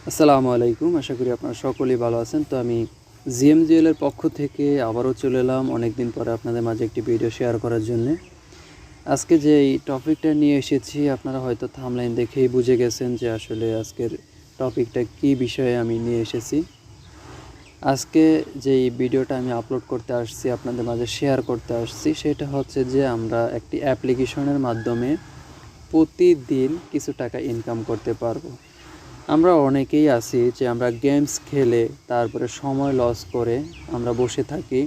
আসসালামু আলাইকুম। আশা করি আপনারা সকলেই ভালো আছেন। তো আমি জিএমজিএল এর পক্ষ থেকে আবারও চলে এলাম অনেকদিন পরে আপনাদের মাঝে একটি ভিডিও শেয়ার করার জন্য। আজকে যে এই টপিকটা নিয়ে এসেছি আপনারা হয়তো থাম্বনেইল দেখেই বুঝে গেছেন যে আসলে আজকের টপিকটা কী বিষয়ে আমি নিয়ে এসেছি। আজকে যেই ভিডিওটা আমি আপলোড করতে আসছি, আপনাদের মাঝে শেয়ার করতে আসছি, সেটা হচ্ছে যে আমরা একটি অ্যাপ্লিকেশনের মাধ্যমে প্রতিদিন কিছু টাকা ইনকাম করতে পারবো। আমরা অনেকেই আছি যে আমরা গেমস খেলে তারপরে সময় লস করে আমরা বসে থাকি।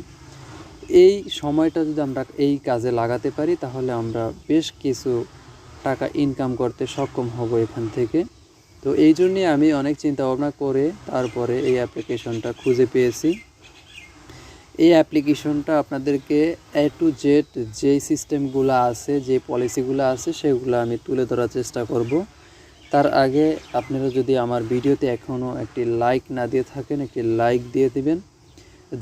এই সময়টা যদি আমরা এই কাজে লাগাতে পারি তাহলে আমরা বেশ কিছু টাকা ইনকাম করতে সক্ষম হব এখান থেকে। তো এই জন্যই আমি অনেক চিন্তা ভাবনা করে তারপরে এই অ্যাপ্লিকেশনটা খুঁজে পেয়েছি। এই অ্যাপ্লিকেশনটা আপনাদেরকে A to Z যেই সিস্টেমগুলো আছে, যে পলিসিগুলো আছে সেগুলো আমি তুলে ধরার চেষ্টা করব। তার আগে আপনারা যদি আমার ভিডিওতে এখনও একটি লাইক না দিয়ে থাকেন, একটি লাইক দিয়ে দিবেন।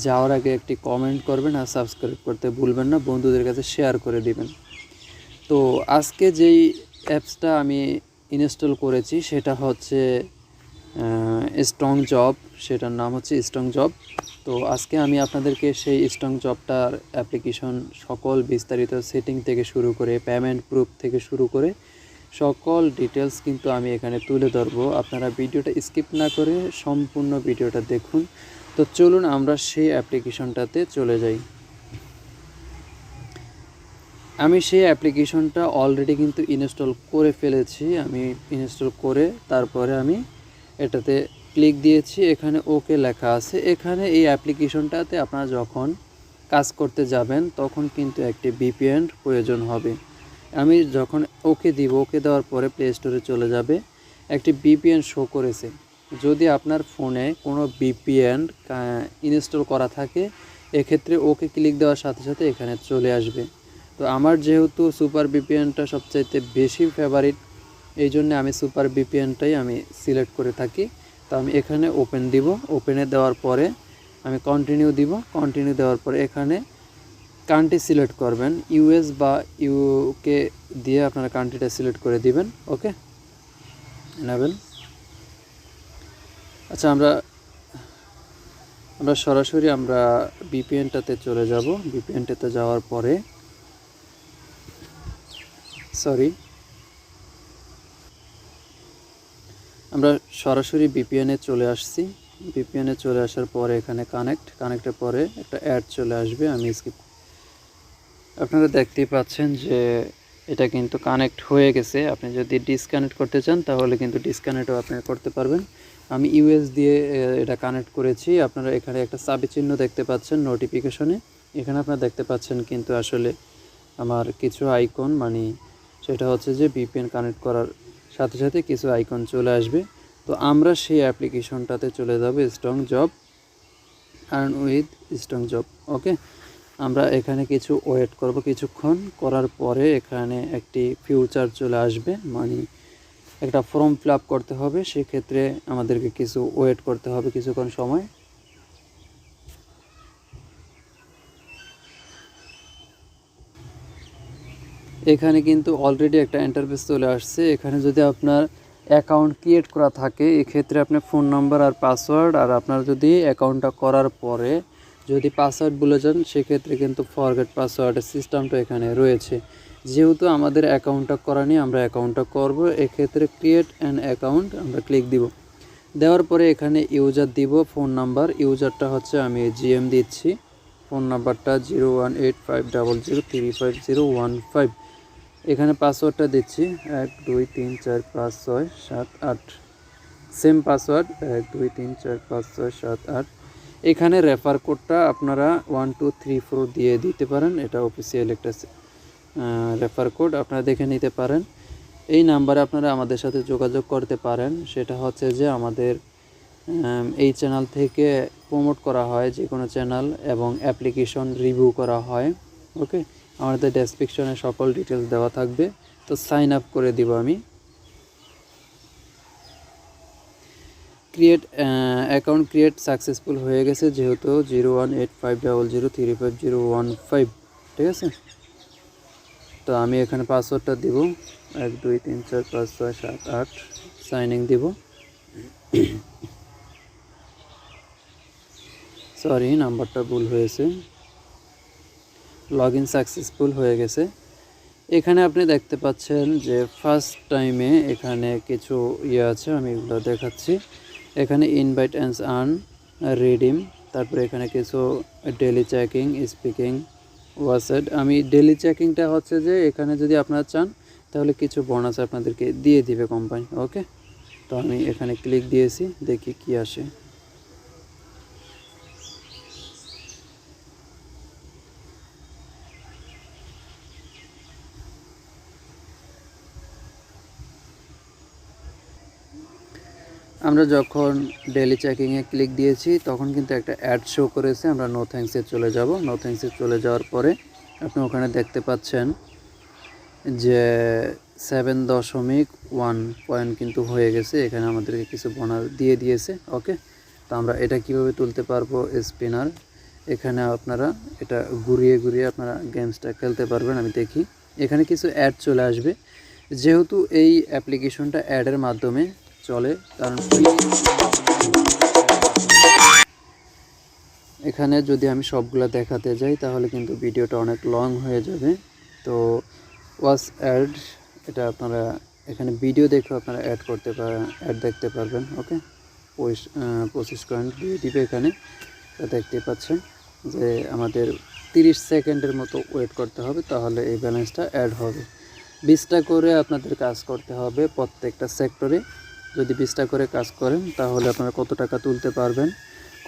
যাওয়ার আগে একটি কমেন্ট করবেন আর সাবস্ক্রাইব করতে ভুলবেন না, বন্ধুদের কাছে শেয়ার করে দিবেন। তো আজকে যেই অ্যাপসটা আমি ইনস্টল করেছি সেটা হচ্ছে স্ট্রং জব, সেটার নাম হচ্ছে স্ট্রং জব। তো আজকে আমি আপনাদেরকে সেই স্ট্রং জবটার অ্যাপ্লিকেশন সকল বিস্তারিত সেটিং থেকে শুরু করে পেমেন্ট প্রুফ থেকে শুরু করে সকল ডিটেলস কিন্তু আমি এখানে তুলে ধরবো। আপনারা ভিডিওটা স্কিপ না করে সম্পূর্ণ ভিডিওটা দেখুন। তো চলুন আমরা সেই অ্যাপ্লিকেশনটাতে চলে যাই। আমি সেই অ্যাপ্লিকেশনটা অলরেডি কিন্তু ইনস্টল করে ফেলেছি। আমি ইনস্টল করে তারপরে আমি এটাতে ক্লিক দিয়েছি। এখানে ওকে লেখা আছে। এখানে এই অ্যাপ্লিকেশনটাতে আপনারা যখন কাজ করতে যাবেন তখন কিন্তু একটি ভিপিএন প্রয়োজন হবে। আমি যখন ওকে দিব, ওকে দেওয়ার পরে প্লে স্টোরে চলে যাবে, একটি ভিপিএন শো করেছে। যদি আপনার ফোনে কোনো ভিপিএন ইনস্টল করা থাকে এক্ষেত্রে ওকে ক্লিক দেওয়ার সাথে সাথে এখানে চলে আসবে। তো আমার যেহেতু সুপার ভিপিএনটা সবচাইতে বেশি ফেভারিট, এই জন্য আমি সুপার ভিপিএনটাই আমি সিলেক্ট করে থাকি। তো আমি এখানে ওপেন দিব, ওপেনে দেওয়ার পরে আমি কন্টিনিউ দিব। কন্টিনিউ দেওয়ার পরে এখানে কান্ট্রি সিলেক্ট করবেন, ইউএস বা ইউকে দিয়ে আপনারা কান্ট্রিটা সিলেক্ট করে দিবেন। ওকে নেবেন। আচ্ছা, আমরা সরাসরি আমরা ভিপিএনটাতে চলে যাব। ভিপিএনটাতে যাওয়ার পরে আমরা সরাসরি ভিপিএনে চলে আসছি। ভিপিএনে চলে আসার পরে এখানে কানেক্টের পরে একটা অ্যাড চলে আসবে। আমি স্কিপ, আপনারা দেখতেই পাচ্ছেন যে এটা কিন্তু কানেক্ট হয়ে গেছে। আপনি যদি ডিসকানেক্ট করতে চান তাহলে কিন্তু ডিসকানেক্টও আপনি করতে পারবেন। আমি ইউএস দিয়ে এটা কানেক্ট করেছি। আপনারা এখানে একটা চাবি চিহ্ন দেখতে পাচ্ছেন নোটিফিকেশনে। এখানে আপনারা দেখতে পাচ্ছেন কিন্তু আসলে আমার কিছু আইকন, মানে সেটা হচ্ছে যে ভিপিএন কানেক্ট করার সাথে সাথে কিছু আইকন চলে আসবে। তো আমরা সেই অ্যাপ্লিকেশনটাতে চলে যাব, strong job, earn with strong job. Okay, আমরা এখানে কিছু ওয়েট করব, কিছুক্ষণ করার পরে এখানে একটি ফিউচার চলে আসবে, মানে একটা ফর্ম ফিল আপ করতে হবে। সেক্ষেত্রে আমাদেরকে কিছু ওয়েট করতে হবে কিছুক্ষণ সময়। এখানে কিন্তু অলরেডি একটা ইন্টারফেস চলে আসছে। এখানে যদি আপনার অ্যাকাউন্ট ক্রিয়েট করা থাকে এক্ষেত্রে আপনার ফোন নাম্বার আর পাসওয়ার্ড, আর আপনার যদি অ্যাকাউন্টটা করার পরে যদি পাসওয়ার্ড ভুলে যান সেক্ষেত্রে কিন্তু ফরগেট পাসওয়ার্ডের সিস্টেমটা এখানে রয়েছে। যেহেতু আমাদের অ্যাকাউন্টটা করা নিয়ে আমরা অ্যাকাউন্টটা করব, এক্ষেত্রে ক্রিয়েট অ্যান অ্যাকাউন্ট আমরা ক্লিক দিব। দেওয়ার পরে এখানে ইউজার দিব, ফোন নাম্বার, ইউজারটা হচ্ছে আমি জিএম দিচ্ছি, ফোন নাম্বারটা 018500355015। এখানে পাসওয়ার্ডটা দিচ্ছি 12345678, সেম পাসওয়ার্ড 12345678। এখানে রেফার কোডটা আপনারা 1234 দিয়ে দিতে পারেন, এটা অফিসিয়াল একটা রেফার কোড, আপনারা দেখে নিতে পারেন। এই নাম্বারে আপনারা আমাদের সাথে যোগাযোগ করতে পারেন। সেটা হচ্ছে যে আমাদের এই চ্যানেল থেকে প্রমোট করা হয় যে কোনো চ্যানেল এবং অ্যাপ্লিকেশন রিভিউ করা হয়। ওকে, আমাদের ডেসক্রিপশনে সকল ডিটেলস দেওয়া থাকবে। তো সাইন আপ করে দিব আমি। অ্যাকাউন্ট ক্রিয়েট সাকসেসফুল হয়ে গেছে, যেহেতু 018500355015, ঠিক আছে। তো আমি এখানে পাসওয়ার্ডটা দিব 12345678, সাইনিং দিব। সরি, নাম্বারটা ভুল হয়েছে। লগ ইন সাকসেসফুল হয়ে গেছে। এখানে আপনি দেখতে পাচ্ছেন যে ফার্স্ট টাইমে এখানে কিছু আছে, আমি এগুলো দেখাচ্ছি। এখানে ইনভাইট অ্যান্ড আর্ন, রিডিম, তারপরে এখানে কিছু ডেলি চেকিং, স্পিকিং, ওয়াসেড। আমি ডেলি চেকিংটা হচ্ছে যে এখানে যদি আপনারা চান তাহলে কিছু বোনাস আপনাদেরকে দিয়ে দিবে কোম্পানি। ওকে, তো আমি এখানে ক্লিক দিয়েছি, দেখি কি আসে। আমরা যখন ডেলি চেকিংয়ে ক্লিক দিয়েছি তখন কিন্তু একটা অ্যাড শো করেছে। আমরা নো থ্যাঙ্কসে চলে যাব। নো থ্যাঙ্কসে চলে যাওয়ার পরে আপনি ওখানে দেখতে পাচ্ছেন যে 7.1 পয়েন্ট কিন্তু হয়ে গেছে। এখানে আমাদেরকে কিছু বোনাস দিয়ে দিয়েছে। ওকে, তো আমরা এটা কিভাবে তুলতে পারবো, স্পিনার, এখানে আপনারা এটা ঘুরিয়ে ঘুরিয়ে আপনারা গেমসটা খেলতে পারবেন। আমি দেখি, এখানে কিছু অ্যাড চলে আসবে। যেহেতু এই অ্যাপ্লিকেশনটা অ্যাডের মাধ্যমে চলে, কারণ এখানে যদি আমি সবগুলা দেখাতে যাই তাহলে কিন্তু ভিডিওটা অনেক লং হয়ে যাবে। তো ওয়াচ অ্যাড, এটা আপনারা এখানে ভিডিও দেখে আপনারা অ্যাড করতে পারেন, অ্যাড দেখতে পারবেন। ওকে, 25 কয়েন দিয়ে দিবে এখানে। দেখতে পাচ্ছেন যে আমাদের 30 সেকেন্ডের মতো ওয়েট করতে হবে, তাহলে এই ব্যালেন্সটা অ্যাড হবে। 20টা করে আপনাদের কাজ করতে হবে প্রত্যেকটা সেক্টরে। যদি 20টা করে কাজ করেন তাহলে আপনারা কত টাকা তুলতে পারবেন,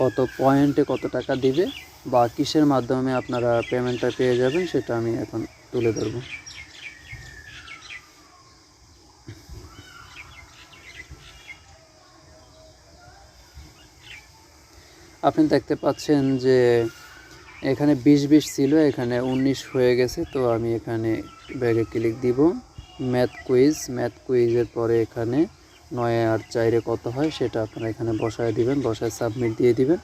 কত পয়েন্টে কত টাকা দিবে, বা কিসের মাধ্যমে আপনারা পেমেন্টটা পেয়ে যাবেন, সেটা আমি এখন তুলে ধরব। আপনি দেখতে পাচ্ছেন যে এখানে 20 ছিল, এখানে 19 হয়ে গেছে। তো আমি এখানে ব্যাগে ক্লিক দিব, ম্যাথ কুইজের পরে এখানে 9 আর 4 কত হয় সেটা আপনারা এখানে বসায় দিবেন, বসায় সাবমিট দিয়ে দিবেন।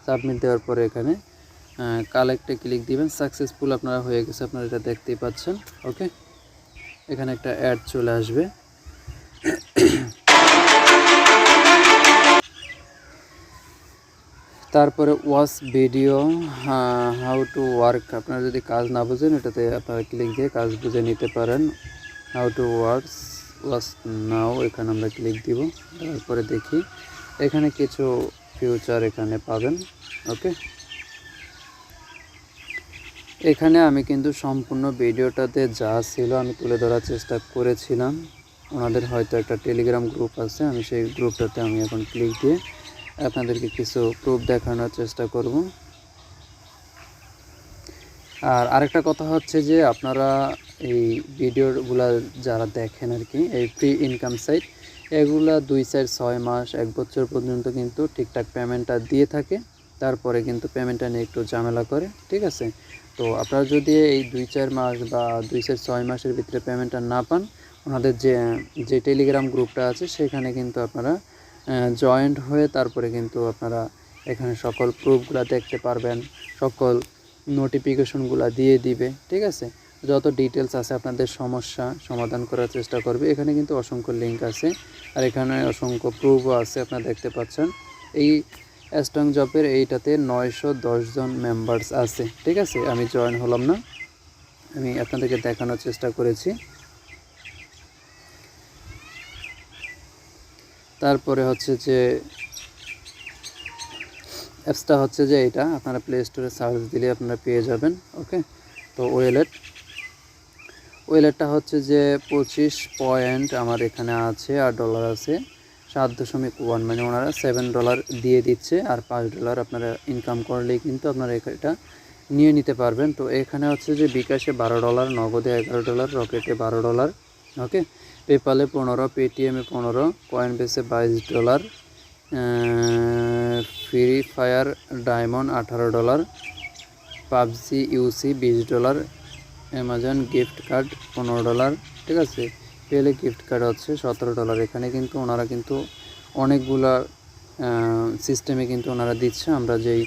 সাবমিট দেওয়ার পরে এখানে কালেক্টে ক্লিক দিবেন। সাকসেসফুল আপনারা হয়ে গেছে, আপনারা এটা দেখতেই পাচ্ছেন। ওকে, এখানে একটা অ্যাড চলে আসবে। তারপরে watch video, how to work. আপনারা যদি কাজ না বুঝেন এটাতে আপনারা ক্লিক দিয়ে কাজ বুঝে নিতে পারেন। হাউ টু ওয়াচ নাও, এখানে আমরা ক্লিক দিব। তারপরে দেখি এখানে কিছু ফিউচার এখানে পাবেন। ওকে, এখানে আমি কিন্তু সম্পূর্ণ ভিডিওটাতে যা ছিল আমি তুলে ধরার চেষ্টা করেছিলাম। ওনাদের হয়তো একটা টেলিগ্রাম গ্রুপ আছে, আমি সেই গ্রুপটাতে আমি এখন ক্লিক দিয়ে আপনাদেরকে কিছু প্রুফ দেখানোর চেষ্টা করব। আর আরেকটা কথা হচ্ছে যে আপনারা এই ভিডিওগুলো যারা দেখেন আর কি, এই ফ্রি ইনকাম সাইট, এগুলা 2-4-6 মাস 1 বছর পর্যন্ত কিন্তু ঠিকঠাক পেমেন্টটা দিয়ে থাকে। তারপরে কিন্তু পেমেন্টটা নিয়ে একটু ঝামেলা করে, ঠিক আছে। তো আপনারা যদি এই 2-4 মাস বা 2-6 মাসের ভিতরে পেমেন্টটা না পান, ওনাদের যে টেলিগ্রাম গ্রুপটা আছে সেখানে কিন্তু আপনারা জয়েন্ট হয়ে তারপরে কিন্তু আপনারা এখানে সকল প্রুফগুলো দেখতে পারবেন, সকল নোটিফিকেশনগুলো দিয়ে দিবে, ঠিক আছে। যত ডিটেলস আছে আপনাদের সমস্যা সমাধান করার চেষ্টা করবে। এখানে কিন্তু অসংখ্য লিঙ্ক আছে, আর এখানে অসংখ্য প্রুফও আছে, আপনারা দেখতে পাচ্ছেন। এই স্ট্রং জবের এইটাতে 910 জন মেম্বার্স আছে, ঠিক আছে। আমি জয়েন হলাম না, আমি আপনাদেরকে দেখানোর চেষ্টা করেছি। তারপরে হচ্ছে যে অ্যাপসটা হচ্ছে যে এটা আপনারা প্লে স্টোরে সার্চ দিলে আপনারা পেয়ে যাবেন। ওকে, তো ওয়েলেটটা হচ্ছে যে 25 পয়েন্ট আমার এখানে আছে, আর ডলার আছে 7.1, মানে ওনারা $7 দিয়ে দিচ্ছে, আর $5 আপনারা ইনকাম করলেই কিন্তু আপনারা এটা নিয়ে নিতে পারবেন। তো এখানে হচ্ছে যে বিকাশে $12, নগদে $11, রকেটে $12, ওকে, পেপালে 15, পেটিএমে 15, কয়েনবেসে $22, ফ্রি ফায়ার ডায়মন্ড $18, পাবজি ইউসি $20, অ্যামাজন গিফট কার্ড $15, ঠিক আছে। পেলে গিফট কার্ড হচ্ছে $17। এখানে কিন্তু ওনারা কিন্তু অনেকগুলা সিস্টেমে কিন্তু ওনারা দিচ্ছে। আমরা যেই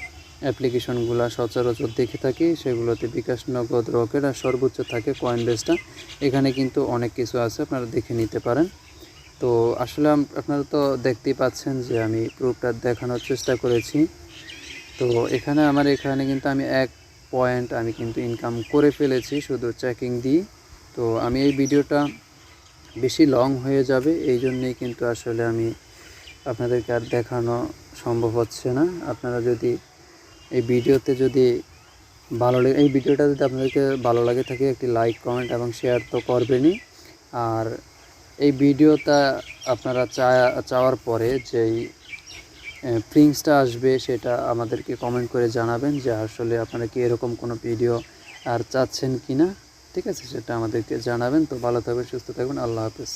অ্যাপ্লিকেশনগুলো সচরাচর দেখে থাকি সেগুলোতে বিকাশ, নগদ, রকেট আর সর্বোচ্চ থাকে কয়েনবেসটা। এখানে কিন্তু অনেক কিছু আছে, আপনারা দেখে নিতে পারেন। তো আসলে আপনারা তো দেখতেই পাচ্ছেন যে আমি প্রুফটা দেখানোর চেষ্টা করেছি। তো এখানে কিন্তু আমি 1 পয়েন্ট আমি কিন্তু ইনকাম করে ফেলেছি শুধু চেকিং দিয়ে। তো আমি এই ভিডিওটা বেশি লং হয়ে যাবে, এই জন্যেই কিন্তু আসলে আমি আপনাদেরকে আর দেখানো সম্ভব হচ্ছে না। আপনারা যদি এই ভিডিওটা যদি আপনাদেরকে ভালো লাগে থাকে একটি লাইক, কমেন্ট এবং শেয়ার তো করবেনই। আর এই ভিডিওটা আপনারা চাওয়ার পরে যেই প্রিন্সটা আসবে সেটা আমাদেরকে কমেন্ট করে জানাবেন যে আসলে আপনারা কি এরকম কোনো ভিডিও আর চাচ্ছেন কি না। ঠিক আছে, সেটা আমাদেরকে জানাবেন। তো ভালো থাকবেন, সুস্থ থাকবেন, আল্লাহ হাফেজ।